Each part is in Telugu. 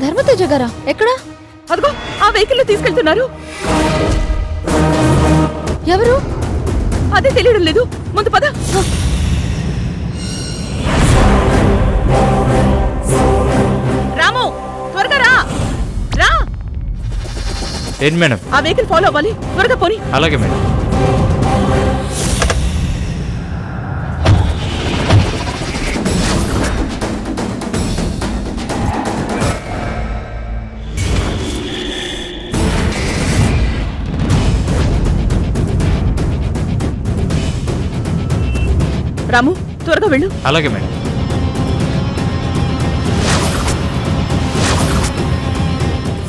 ధర్మతేజ గారా? ఎక్కడ? అదిగో ఆ వెహికల్ లో తీసుకెళ్తున్నారు. ఎవరు? అదే తెలియడం లేదు. ముందు పద. రాము త్వరగా రా. రా. ఏంటి మేడం? ఆ వెహికల్ ఫాలో అవ్వాలి. త్వరగా పోనీ. అలాగే మేడం. రాము త్వరగా వెళ్ళు. అలాగే మేడం.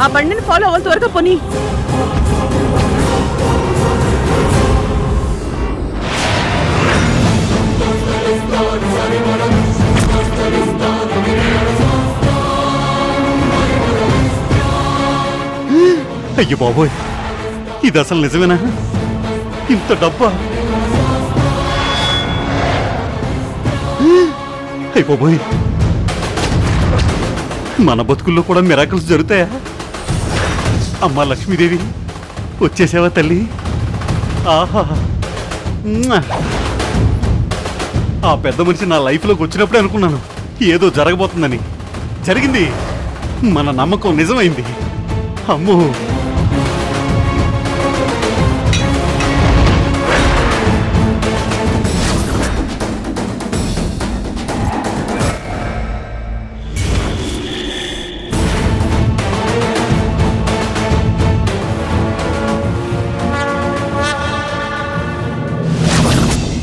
ఆ బండిని ఫాలో అవ్వాలి. త్వరగా పోనీ. అయ్యో బాబోయ్, ఇది అసలు నిజమేనా? ఇంత డబ్బా? అయిపోబోయ్, మన బతుకుల్లో కూడా మిరాకిల్స్ జరుగుతాయా? అమ్మా లక్ష్మీదేవి, వచ్చేసావా తల్లి? ఆహా, ఆ పెద్ద మనిషి నా లైఫ్లోకి వచ్చినప్పుడే అనుకున్నాను ఏదో జరగబోతుందని. జరిగింది. మన నమ్మకం నిజమైంది. అమ్మో,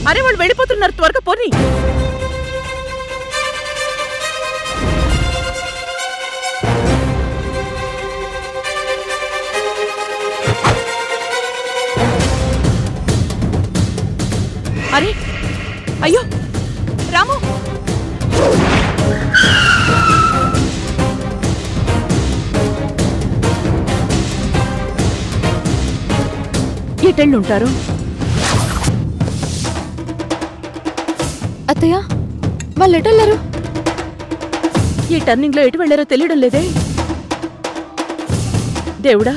అరే వాళ్ళు వెళ్ళిపోతున్నారు. త్వరగా పోనీ. అరే అయ్యో రాము, ఎటెళ్ళుంటారు? అత్తయ్య, వాళ్ళు ఎటెళ్ళారు? ఈ టర్నింగ్ లో ఎటు వెళ్లారో తెలియడం లేదే. దేవుడా,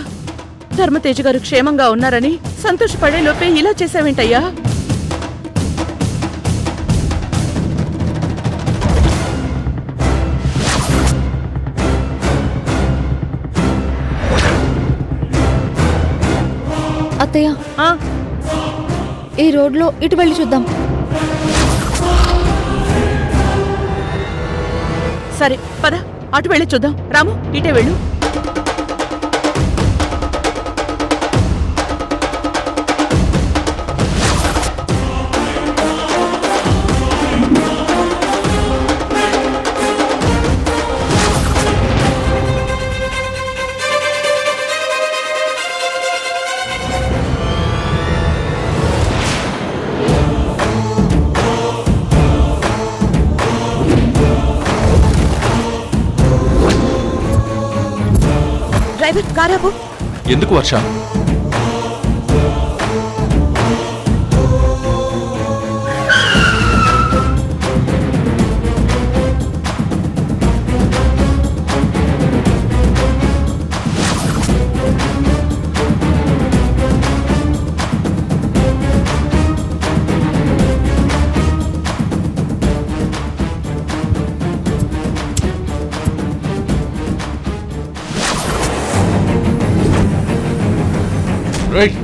ధర్మతేజ గారు క్షేమంగా ఉన్నారని సంతోషపడే లోపే ఇలా చేశావేంటయ్యా? అత్తయ్య, ఈ రోడ్లో ఇటు వెళ్ళి చూద్దాం. సరే పద, అటు వెళ్ళి చూద్దాం. రాము ఇటే వెళ్ళు. డ్రైవర్ కారాపు. ఎందుకు వర్ష?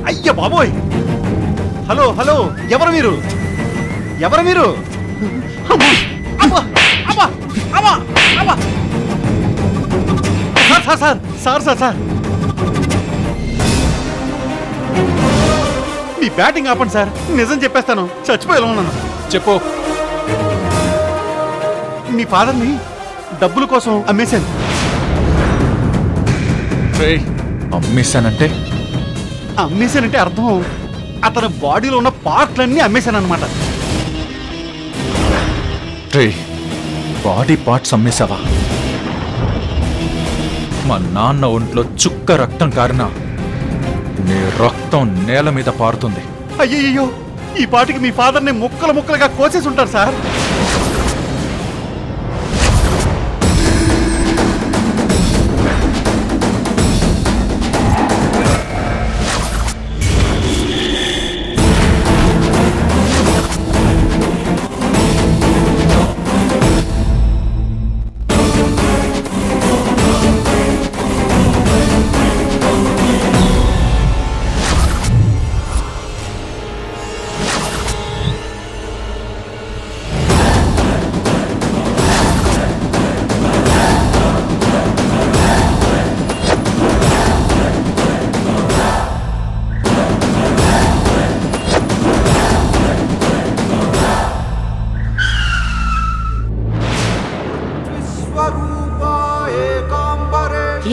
అయ్యా బాబోయ్, హలో హలో, ఎవరు మీరు? ఎవరు మీరు? అమ్మా! అమ్మా! అమ్మా! అమ్మా! అమ్మా! Sir sir sir sir sir మీ బ్యాటింగ్ ఆపండి సార్. నిజం చెప్పేస్తాను, చచ్చిపోయేలా ఉన్నాను. చెప్పు. మీ ఫాదర్ని డబ్బుల కోసం అమ్మేశాను. అమ్మేశానంటే? అమ్మేశానంటే అర్థం అతని బాడీలో ఉన్న పార్ట్లన్నీ అమ్మేశాను అనమాట. బాడీ పార్ట్స్ అమ్మేశావా? మా నాన్న ఒంట్లో చుక్క రక్తం కారినా నీ రక్తం నేల మీద పారుతుంది. అయ్యయ్యో, ఈ పాటికి మీ ఫాదర్ని ముక్కలు ముక్కలుగా కోసేసి ఉంటారు సార్.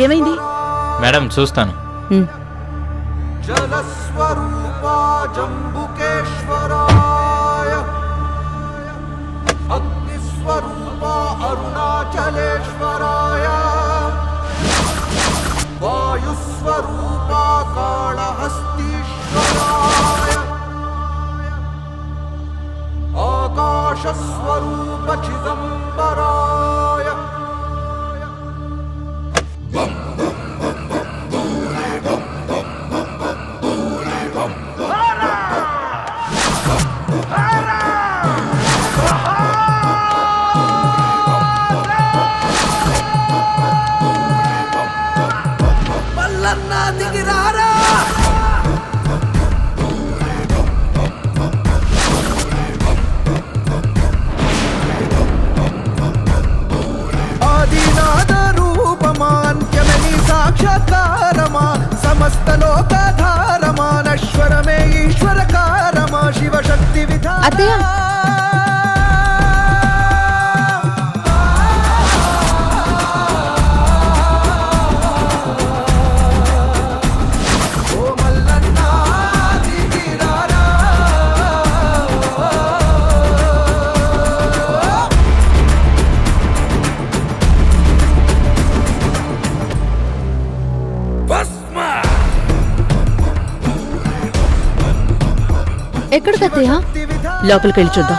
ఏమైంది మేడం? చూస్తాను. జలస్వరూపా జంబుకేశ్వరాయ, అగ్నిస్వరూపా అరుణాచలేశ్వరాయ, వాయుస్వరూపా కాళహస్తీశ్వరాయ, ఆకాశస్వరూప చిదంబరాయ. సాక్షాత్కారమా సమస్త లోకాధారమా నశ్వరమే ఈశ్వరకారమా శివశక్తి విధాన. అత్తయ్య, ఎక్కడికి అత్తయ్య? లోపలికి వెళ్ళి చూద్దాం.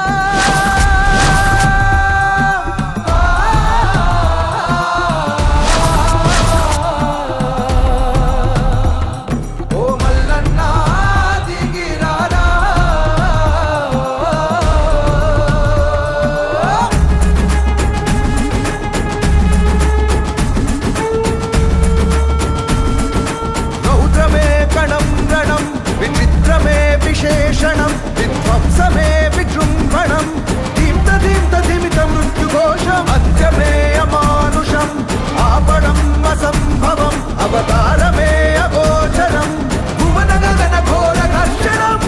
విశేషణం విధ్వంసమే విజృంభణం దీప్త దీప్త ధిమిత మృత్యుఘోషం అత్యమే అమానుషం ఆపడం అసంభవం అవతారమే అగోచరం భువన గగన ఘోర ఘర్షణం.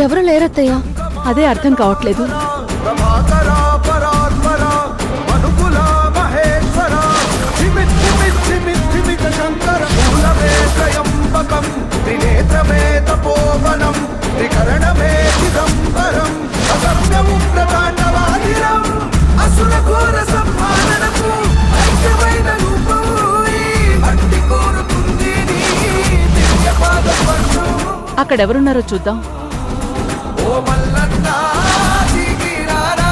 ఎవరు లేరత్తయ్య? అదే అర్థం కావట్లేదు. ప్రభాకరా పరాత్పరా మనుకులా మహేశ్వర ధిమిత్ ధిమిత్ ధిమిత్ ధిమిత శంకర మూలమే త్రయంబకం త్రినేత్రమే తపోవనం త్రికరణమే చిదంబరం అగమ్యము ప్రతాండవాదిరం అసుర ఘోర సంహారణకు ఐక్యమైన రూపము భక్తి కోరుతుంది నీ దివ్య పాద స్పర్శం. అక్కడెవరున్నారో చూద్దాం. ఓ మల్లన్నా దిగిరారా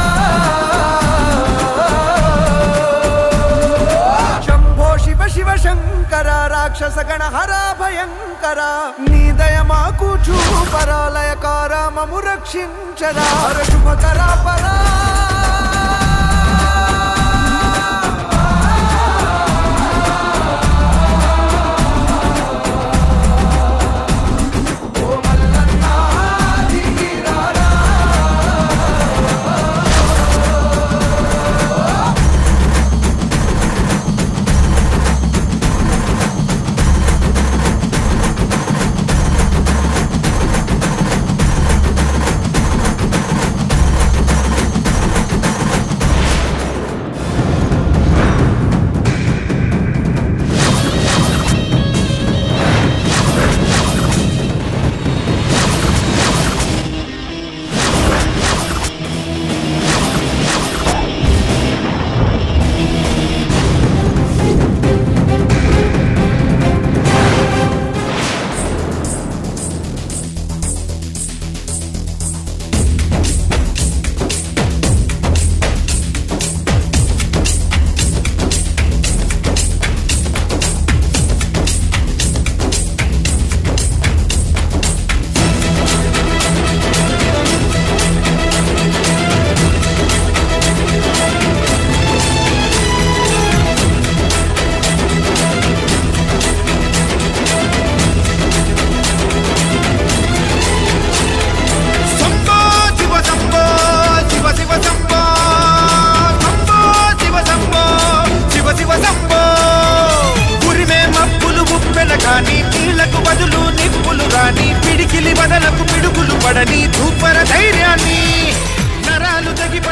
శంభో శివ శివ శంకర రాక్షస గణ హర భయంకర నీ దయ మాకు చూపరా లయకార మము రక్షించరా హర శుభకరా పరా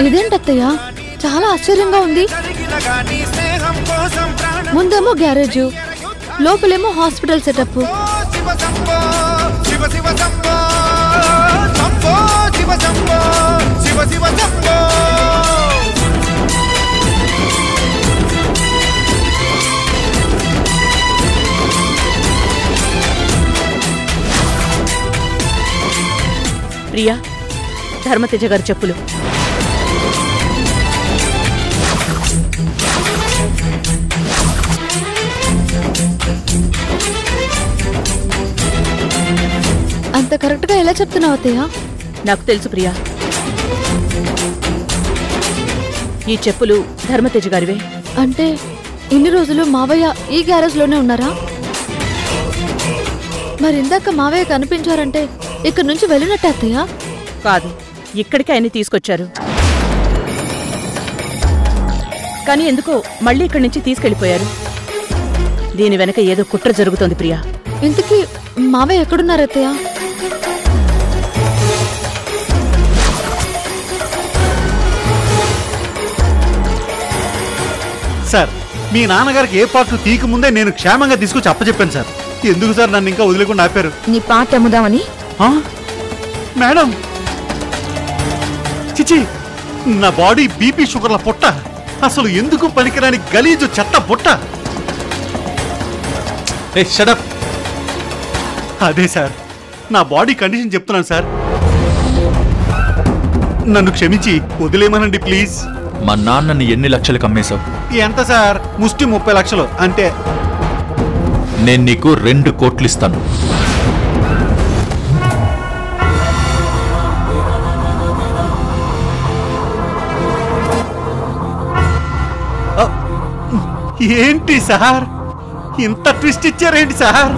ఇదేంటత్తయ్య చాలా ఆశ్చర్యంగా ఉంది. ముందేమో గ్యారేజ్, లోపలేమో హాస్పిటల్ సెటప్. ప్రియా, ధర్మతేజ గారి చెప్పులు. అంత కరెక్ట్ గా ఎలా చెప్తున్నావు అత్తయ్య? నాకు తెలుసు ప్రియా, ఈ చెప్పులు ధర్మతేజ గారివే. అంటే ఇన్ని రోజులు మావయ్య ఈ గ్యారేజ్ లోనే ఉన్నారా? మరి ఇందాక మావయ్య కనిపించారంటే ఇక్కడ నుంచి వెళ్ళినట్టే అత్తయ్య? కాదు, ఇక్కడికి ఆయన తీసుకొచ్చారు. కానీ ఎందుకో మళ్ళీ ఇక్కడి నుంచి తీసుకెళ్లిపోయారు. దీని వెనక ఏదో కుట్ర జరుగుతోంది ప్రియా. ఇంతకీ మావయ్య ఎక్కడున్నారు అత్తయ్య? సార్, మీ నాన్నగారికి ఏ పార్ట్లు తీక ముందే నేను క్షేమంగా తీసుకొచ్చి అప్పచెప్పాను సార్. ఎందుకు సార్ నన్ను ఇంకా వదిలేకుండా ఆపారు? నీ పాట అమ్ముదామని. మేడం, చిచి, నా బాడీ బీపీ షుగర్ల పొట్ట, అసలు ఎందుకు పనికిరాని గలీజు చెత్త పొట్ట. అదే సార్, నా బాడీ కండిషన్ చెప్తున్నాను సార్. నన్ను క్షమించి వదిలేమనండి ప్లీజ్. మా నాన్నని ఎన్ని లక్షలకు అమ్మేశావు? ఎంత సార్? ముష్టి 30 లక్షలు అంతే. నేను నీకు 2 కోట్లు ఇస్తాను. ఏంటి సార్, ఇంత ట్విస్ట్ ఇచ్చారేంటి సార్?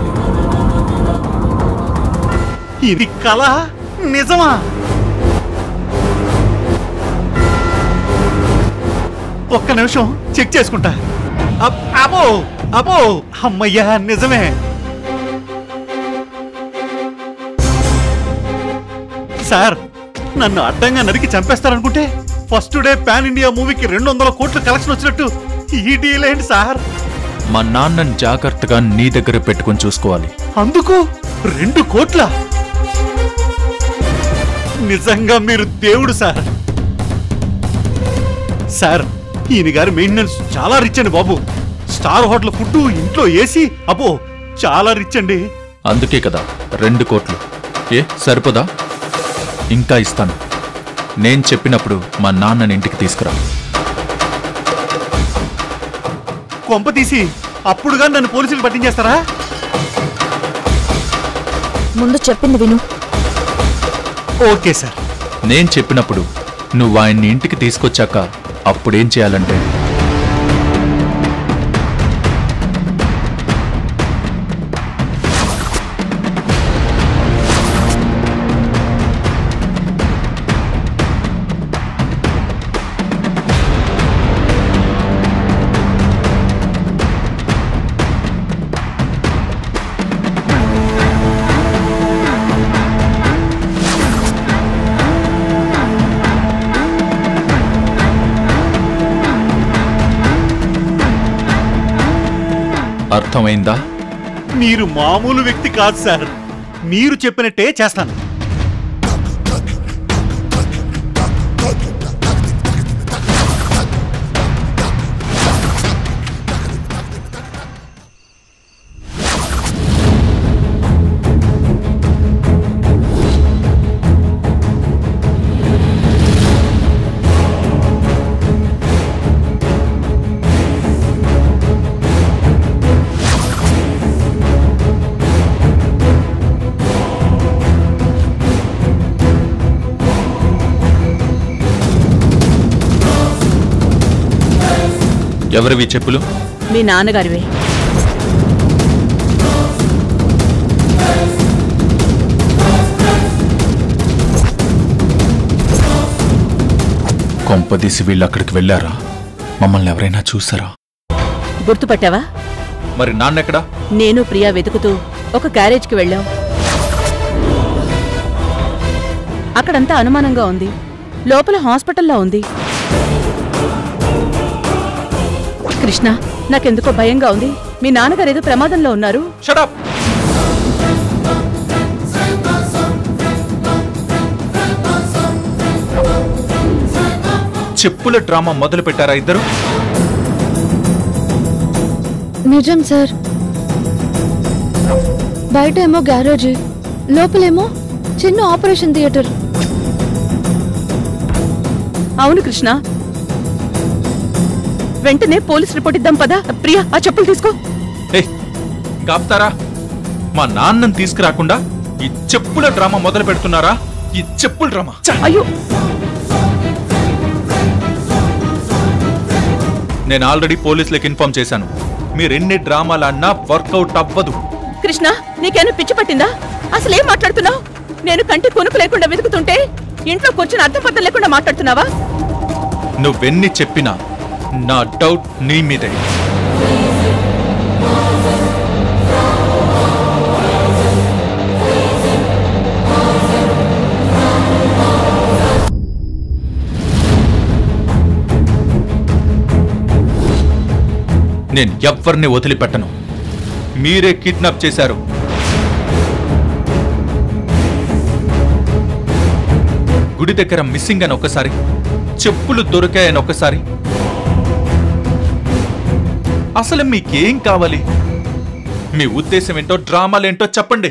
ఇది కళ నిజమా? ఒక్క నిమిషం చెక్ చేసుకుంటా. అబో అబో, అమ్మయ్యా, నిజమే. సార్, నన్ను అడ్డంగా నరికి చంపేస్తారనుకుంటే ఫస్ట్ డే పాన్ ఇండియా మూవీకి 200 కోట్ల కలెక్షన్ వచ్చినట్టు ఈ డీల్ ఏంటి సార్? మా నాన్నని జాగ్రత్తగా నీ దగ్గర పెట్టుకొని చూసుకోవాలి. అందుకు 2 కోట్ల? నిజంగా మీరు దేవుడు సార్. సార్, ఈయన గారి మెయింటెనెన్స్ చాలా రిచ్ అండి బాబు. స్టార్ హోటల్ ఫుడ్, ఇంట్లో ఏసీ, అబ్బో చాలా రిచ్ అండి. అందుకే కదా 2 కోట్లు. సరిపోదా? ఇంకా ఇస్తాను. నేను చెప్పినప్పుడు మా నాన్నని ఇంటికి తీసుకురా. కొంప తీసి అప్పుడుగా నన్ను పోలీసులు పట్టించేస్తారా? ముందు చెప్పింది విను. Okay sir. నేను చెప్పినప్పుడు నువ్వు ఆయన్ని ఇంటికి తీసుకొచ్చాక అప్పుడేం చేయాలంటే అర్థమైందా? మీరు మామూలు వ్యక్తి కాదు సార్. మీరు చెప్పినట్టే చేస్తాను. ఎవరివి చెప్పులు? మీ నాన్నగారివే. కొంపదీసి వీళ్ళు అక్కడికి వెళ్ళారా? మమ్మల్ని ఎవరైనా చూసారా? గుర్తుపట్టావా? మరి నాన్నెక్కడా? నేను ప్రియా వెతుకుతూ ఒక గ్యారేజ్కి వెళ్ళాం. అక్కడంతా అనుమానంగా ఉంది. లోపల హాస్పిటల్లో ఉంది. కృష్ణ, నాకెందుకో భయంగా ఉంది. మీ నాన్నగారు ఏదో ప్రమాదంలో ఉన్నారు. Shut up! చెప్పుల డ్రామా మొదలు పెట్టారా ఇద్దరు? నిజం సార్. బయట ఏమో గ్యారేజీ, లోపలేమో చిన్న ఆపరేషన్ థియేటర్. అవును కృష్ణ, వెంటనే పోలీస్ రిపోర్ట్ ఇద్దాం పదా. ప్రియా, ఆ చెప్పులు తీసుకో. కాపుతారా? మా నాన్నని తీసుకురాకుండా ఈ చెప్పుల డ్రామా మొదలు పెడుతున్నారా? ఈ చెప్పుల డ్రామా. అయ్యో, నేను ఆల్రెడీ పోలీసులకు ఇన్ఫార్మ్ చేశాను. మీరెన్ని డ్రామాలన్నా వర్కౌట్ అవ్వదు. కృష్ణ, నీకేనా పిచ్చి పట్టిందా? అసలేం మాట్లాడుతున్నావు? నేను కంటి కొనుక్కు లేకుండా వెతుకుతుంటే ఇంట్లో కూర్చొని అర్థపర్థం లేకుండా మాట్లాడుతున్నావా? నువ్వెన్ని చెప్పినా నా డౌట్ నీ మీదే. నేను ఎవ్వరిని వదిలిపెట్టను. మీరే కిడ్నాప్ చేశారు. గుడి దగ్గర మిస్సింగ్ అని ఒకసారి, చెప్పులు దొరికాయని ఒకసారి. అసలు మీకేం కావాలి? మీ ఉద్దేశం ఏంటో, డ్రామాలేంటో చెప్పండి.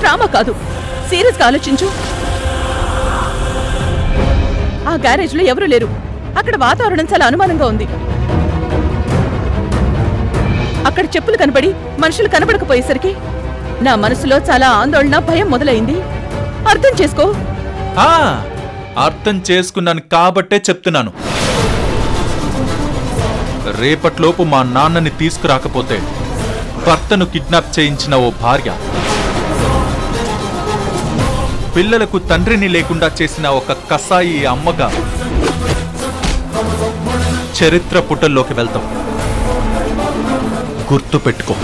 డ్రామా కాదు, సీరియస్గా ఆలోచించు. ఆ గ్యారేజ్లో ఎవరూ లేరు. అక్కడ వాతావరణం చాలా అనుమానంగా ఉంది. అక్కడ చెప్పులు కనబడి మనుషులు కనబడకపోయేసరికి నా మనసులో చాలా ఆందోళన, భయం మొదలైంది. అర్థం చేసుకో. అర్థం చేసుకున్నాను కాబట్టే చెప్తున్నాను. రేపట్లోపు మా నాన్నని తీసుకురాకపోతే భర్తను కిడ్నాప్ చేయించిన ఓ భార్య, పిల్లలకు తండ్రిని లేకుండా చేసిన ఒక కసాయి అమ్మగా చరిత్ర పుటల్లోకి వెళ్తాం. గుర్తు పెట్టుకో.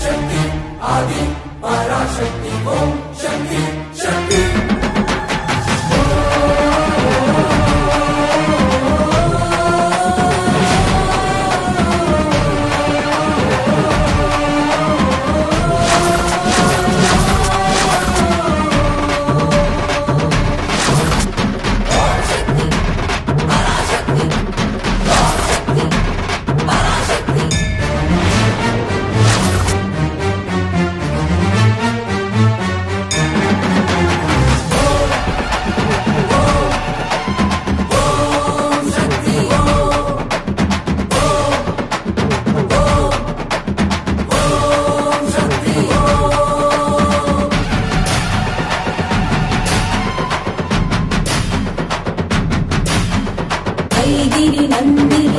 शक्ति आदि पराशक्ति వైగిరి నందిని